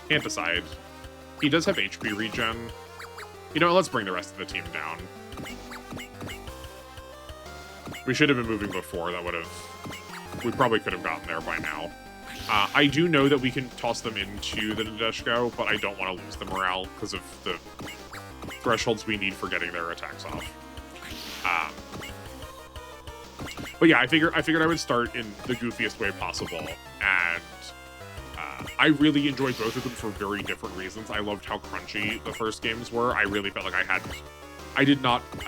S1: Can't decide. He does have HP regen. You know what? Let's bring the rest of the team down. We should have been moving before. That would have... We probably could have gotten there by now. I do know that we can toss them into the Nadeshiko, but I don't want to lose the morale because of the thresholds we need for getting their attacks off. But yeah, I figured I would start in the goofiest way possible, and I really enjoyed both of them for very different reasons. I loved how crunchy the first games were. I really felt like I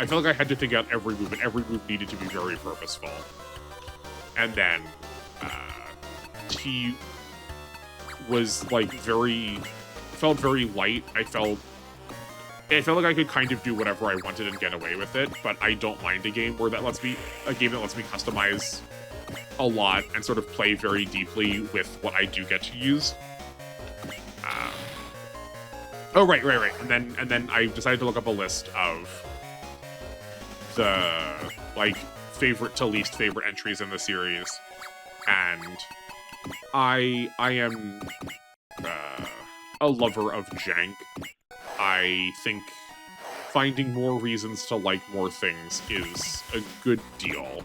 S1: felt like I had to think out every move, and every move needed to be very purposeful. And then T was like felt very light. It felt like I could kind of do whatever I wanted and get away with it, but I don't mind a game that lets me customize a lot and sort of play very deeply with what I do get to use. Oh, right. And then I decided to look up a list of the like favorite to least favorite entries in the series, and I am a lover of jank. I think finding more reasons to like more things is a good deal.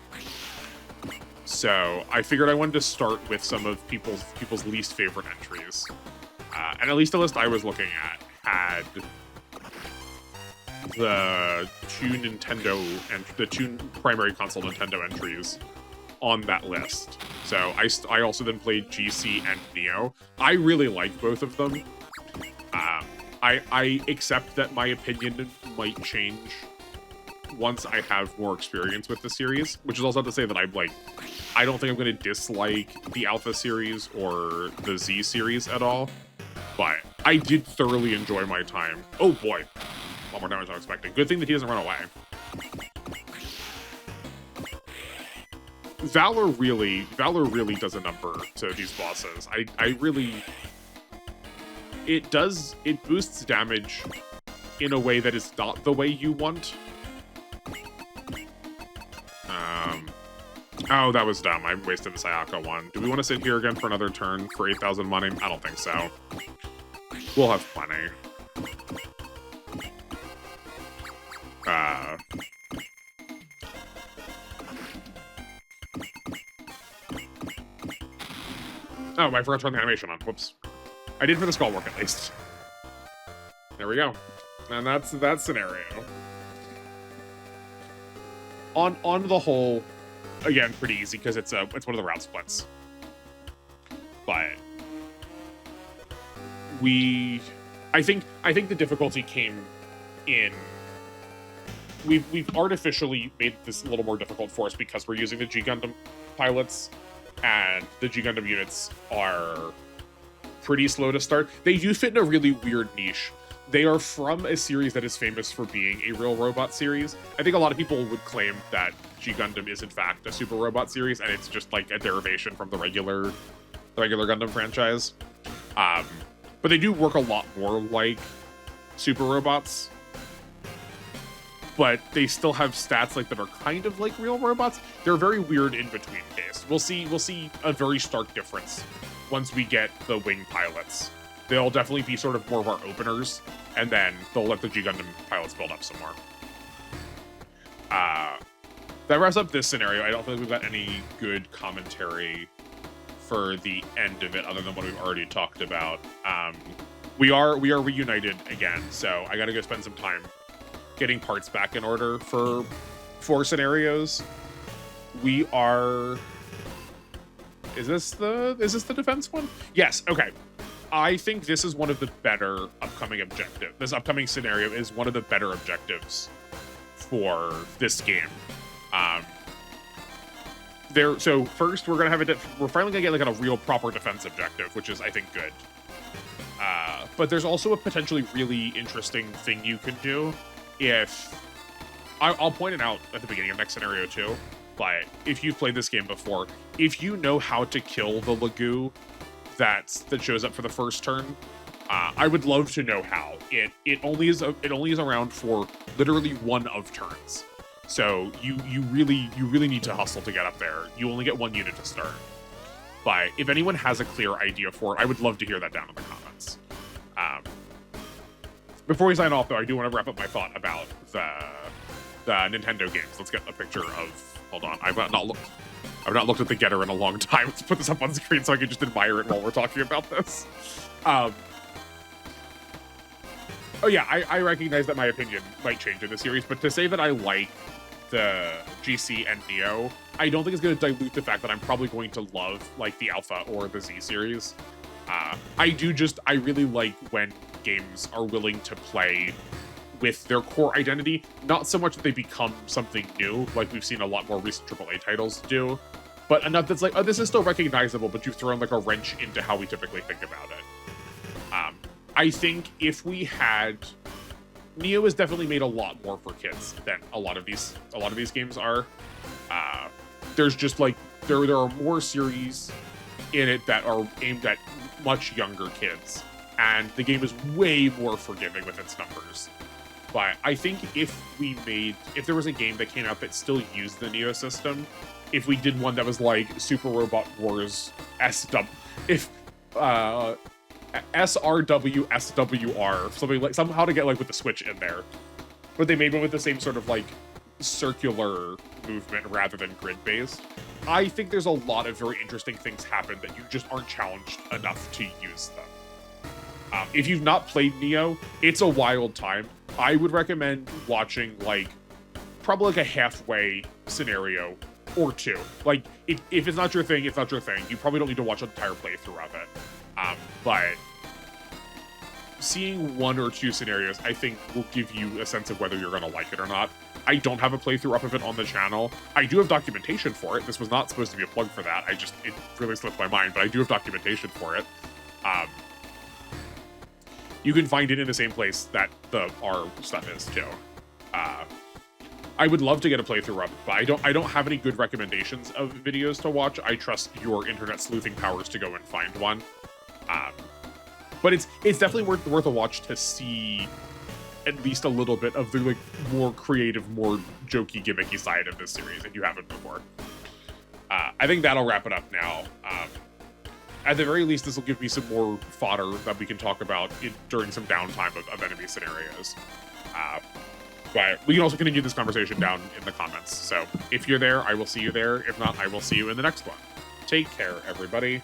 S1: So I figured I wanted to start with some of people's least favorite entries. And at least the list I was looking at had the two primary console Nintendo entries on that list. So I also then played GC and Neo. I really like both of them. I accept that my opinion might change once I have more experience with the series, which is also not to say that I don't think I'm going to dislike the Alpha series or the Z series at all, but I did thoroughly enjoy my time. Oh boy, one more damage than I was expecting. Good thing that he doesn't run away. Valor really does a number to these bosses. I really, it boosts damage in a way that is not the way you want. Oh, that was dumb. I wasted the Sayaka one. Do we want to sit here again for another turn for 8,000 money? I don't think so. We'll have plenty. Oh, I forgot to turn the animation on. Whoops. I did for the skull work, at least. There we go. And that's that scenario. On the whole, again, pretty easy because it's one of the route splits. But I think the difficulty came in. We've artificially made this a little more difficult for us because we're using the G Gundam pilots, and the G Gundam units are pretty slow to start. They do fit in a really weird niche. They are from a series that is famous for being a real robot series. I think a lot of people would claim that G Gundam is in fact a super robot series, and it's just like a derivation from the regular Gundam franchise. But they do work a lot more like super robots. But they still have stats like that are kind of like real robots. They're a very weird in-between case. We'll see a very stark difference once we get the wing pilots. They'll definitely be sort of more of our openers, and then they'll let the G Gundam pilots build up some more. That wraps up this scenario. I don't think we've got any good commentary for the end of it, other than what we've already talked about. We are reunited again, so I gotta go spend some time getting parts back in order for 4 scenarios. We are. Is this the defense one? Yes. Okay. I think this is one of the better upcoming objectives. This upcoming scenario is one of the better objectives for this game. So first we're gonna have we're finally gonna get like a real proper defense objective, which is I think good. But there's also a potentially really interesting thing you can do if I'll point it out at the beginning of next scenario too. But if you've played this game before, if you know how to kill the Lagoo that shows up for the first turn, I would love to know how. It only is around for literally one of turns, so you really need to hustle to get up there. You only get 1 unit to start. But if anyone has a clear idea for it, I would love to hear that down in the comments. Before we sign off, though, I do want to wrap up my thought about the Nintendo games. Let's get a picture of. Hold on, I've not looked at the getter in a long time. Let's put this up on screen so I can just admire it while we're talking about this. Oh yeah, I recognize that my opinion might change in the series, but to say that I like the GC and Neo, I don't think it's going to dilute the fact that I'm probably going to love like the Alpha or the Z series. I really like when games are willing to play with their core identity, not so much that they become something new, like we've seen a lot more recent AAA titles do, but enough that's like, oh, this is still recognizable, but you've thrown like a wrench into how we typically think about it. I think if we had... Neo has definitely made a lot more for kids than a lot of these games are. There's just like, there are more series in it that are aimed at much younger kids, and the game is way more forgiving with its numbers. But I think if there was a game that came out that still used the Neo system, if we did one that was like Super Robot Wars SRW SWR, something like, somehow to get like with the Switch in there, but they made one with the same sort of like circular movement rather than grid based, I think there's a lot of very interesting things happen that you just aren't challenged enough to use them. If you've not played Neo, it's a wild time. I would recommend watching like probably like a halfway scenario or 2. Like if it's not your thing, it's not your thing. You probably don't need to watch an entire playthrough of it. But seeing 1 or 2 scenarios, I think, will give you a sense of whether you're going to like it or not. I don't have a playthrough up of it on the channel. I do have documentation for it. This was not supposed to be a plug for that. It really slipped my mind, but I do have documentation for it. You can find it in the same place that our stuff is, too. I would love to get a playthrough up, but I don't have any good recommendations of videos to watch. I trust your internet sleuthing powers to go and find one. But it's definitely worth a watch to see at least a little bit of the like more creative, more jokey, gimmicky side of this series if you haven't before. I think that'll wrap it up now. At the very least, this will give me some more fodder that we can talk about during some downtime of enemy scenarios. But we can also continue this conversation down in the comments. So if you're there, I will see you there. If not, I will see you in the next one. Take care, everybody.